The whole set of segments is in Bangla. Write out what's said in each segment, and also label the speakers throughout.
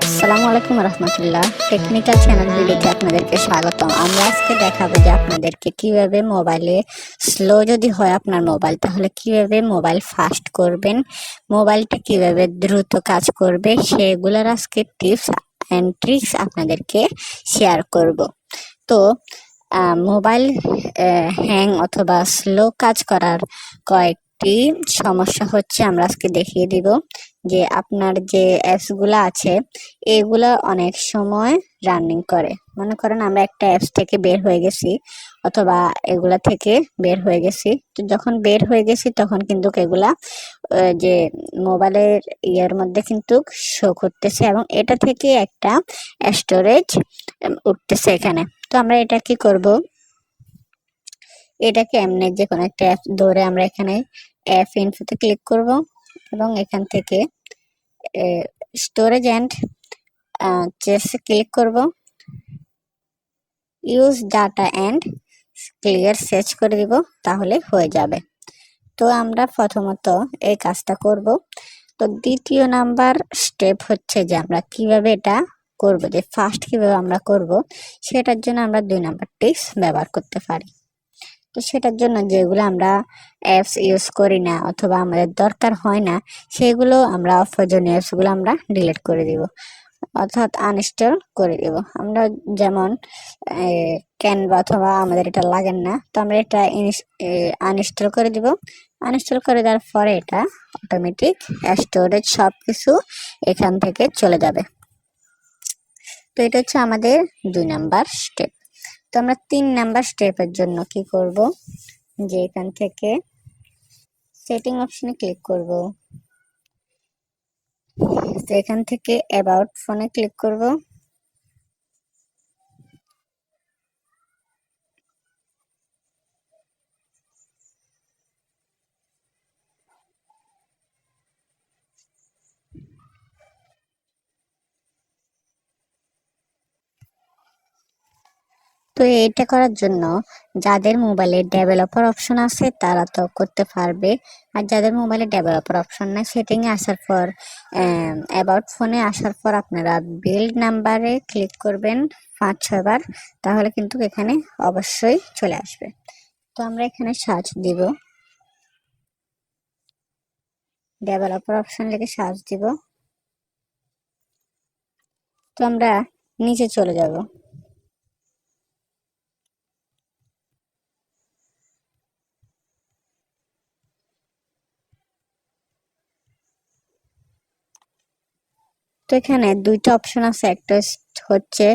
Speaker 1: আসসালামু আলাইকুম রহমতুল্লাহ। টেকনিক্যাল চ্যানেল ভিডিওতে আপনাদেরকে স্বাগতম। আমরা আজকে দেখাবো যে আপনাদেরকে কিভাবে মোবাইলে স্লো যদি হয় আপনার মোবাইল, তাহলে কিভাবে মোবাইল ফাস্ট করবেন, মোবাইলটা কিভাবে দ্রুত কাজ করবে, সেগুলোর আজকে টিপস অ্যান্ড ট্রিক্স আপনাদেরকে শেয়ার করব। তো মোবাইল হ্যাং অথবা স্লো কাজ করার কয়েকটি সমস্যা হচ্ছে আমরা আজকে দেখিয়ে দিব। যে আপনার যে অ্যাপসগুলো আছে এগুলো অনেক সময় রানিং করে, মনে করেন আমরা একটা অ্যাপস থেকে বের হয়ে গেছি অথবা এগুলা থেকে বের হয়ে গেছি, তো যখন বের হয়ে গেছি তখন কিন্তু এগুলা যে মোবাইলের ইয়ের মধ্যে কিন্তু শো করতেছে এবং এটা থেকে একটা স্টোরেজ উঠতেছে এখানে। তো আমরা এটা কি করব, এটাকে এমনি যে কোনো একটা অ্যাপ ধরে আমরা এখানে অ্যাপ ইনফোতে ক্লিক করব এবং এখান থেকে স্টোরেজ অ্যান্ড চেসে ক্লিক করব, use data and clear search করে দিব, তাহলে হয়ে যাবে। তো আমরা প্রথমত এই কাজটা করব। তো দ্বিতীয় নাম্বার স্টেপ হচ্ছে যে আমরা কিভাবে এটা করব, যে ফার্স্ট কিভাবে আমরা করব, সেটার জন্য আমরা 2 নাম্বার টিপস ব্যবহার করতে পারি। তো সেটার জন্য যেগুলো আমরা অ্যাপস ইউজ করি না অথবা আমাদের দরকার হয় না, সেগুলো আমরা অপ্রয়োজনীয় অ্যাপসগুলো আমরা ডিলিট করে দিব, অর্থাৎ আনইনস্টল করে দিব। আমরা যেমন ক্যানভা অথবা আমাদের এটা লাগে না, তো আমরা এটা আনইনস্টল করে দিব। আনইনস্টল করে দেওয়ার পরে এটা অটোমেটিক স্টোরেজ সব কিছু এখান থেকে চলে যাবে। তো এটা হচ্ছে আমাদের 2 নাম্বার স্টেপ। তো আমরা 3 নাম্বার স্টেপের জন্য কি করব, যে এখান থেকে সেটিং অপশনে ক্লিক করব, তো এখান থেকে অ্যাবাউট ফোনে ক্লিক করব, তো এটা করার জন্য যাদের মোবাইলে ডেভেলপার অপশন আছে তারা তো করতে পারবে, আর যাদের মোবাইলে ডেভেলপার অপশন নাই সেটিংয়ে আসার পর অ্যাবাউট ফোনে আসার পর আপনারা বিল্ড নাম্বারে ক্লিক করবেন 5-6 বার, তাহলে কিন্তু এখানে অবশ্যই চলে আসবে। তো আমরা এখানে সার্চ দিব, ডেভেলপার অপশন লিখে সার্চ দিব। তো আমরা নিচে চলে যাব, তো এখানে 2টা অপশন আছে, একটা হচ্ছে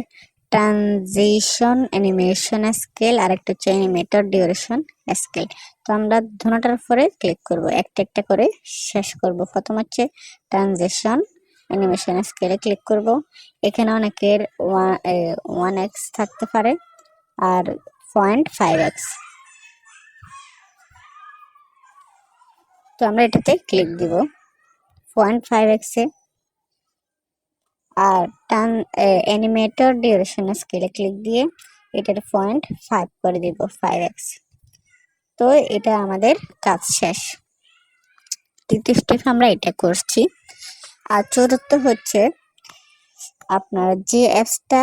Speaker 1: ট্রানজিশন অ্যানিমেশন স্কেল আর একটা হচ্ছে অ্যানিমেটর ডিউরেশন স্কেল। তো আমরা দুটোটার উপরে ক্লিক করব, একটা একটা করে শেষ করব। প্রথম হচ্ছে ট্রানজিশন অ্যানিমেশন স্কেলে ক্লিক করব। এখানে অনেকের 1x থাকতে পারে আর 0.5x, তো আমরা এটাতে ক্লিক দিব 0.5x এ। আর অ্যানিমেটর ডিউরেশন স্কেলে ক্লিক দিয়ে এটার 0.5 করে দিব 5x। তো এটা আমাদের কাজ শেষ। তৃতীয় স্টেপ আমরা এটা করছি। আর চতুর্থ হচ্ছে আপনার যে অ্যাপসটা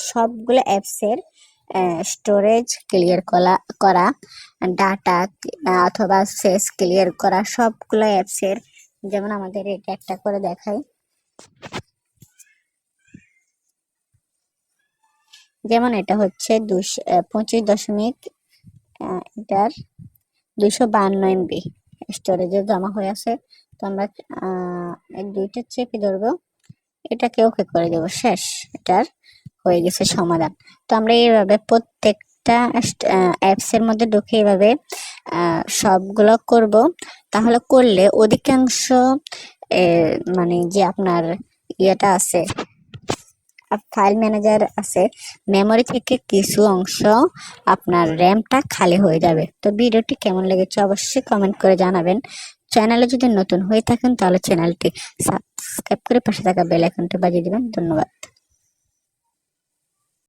Speaker 1: সবগুলো অ্যাপসের স্টোরেজ ক্লিয়ার করা, ডাটা অথবা সেস ক্লিয়ার করা, সবগুলো অ্যাপসের, যেমন আমাদের এটা একটা করে দেখাই, যেমন এটা হচ্ছে 25 এটার 252 MB স্টোরেজে জমা হয়ে আছে। তো আমরা এই 2টা চেপে ধরবো, এটাকে ওকে করে দেবো, শেষ, এটার হয়ে গেছে সমাধান। তো আমরা এইভাবে প্রত্যেকটা অ্যাপস এর মধ্যে ঢুকে এইভাবে সবগুলো করব, তাহলে করলে অধিকাংশ মানে যে আপনার ইয়েটা আছে, ফাইল ম্যানেজার আছে, মেমোরি থেকে কিছু অংশ আপনার র্যামটা খালি হয়ে যাবে। তো ভিডিওটি কেমন লেগেছে অবশ্যই কমেন্ট করে জানাবেন। চ্যানেলে যদি নতুন হয়ে থাকেন তাহলে চ্যানেলটি সাবস্ক্রাইব করে পাশে থাকা বেল আইকনটি বাজিয়ে দিবেন। ধন্যবাদ।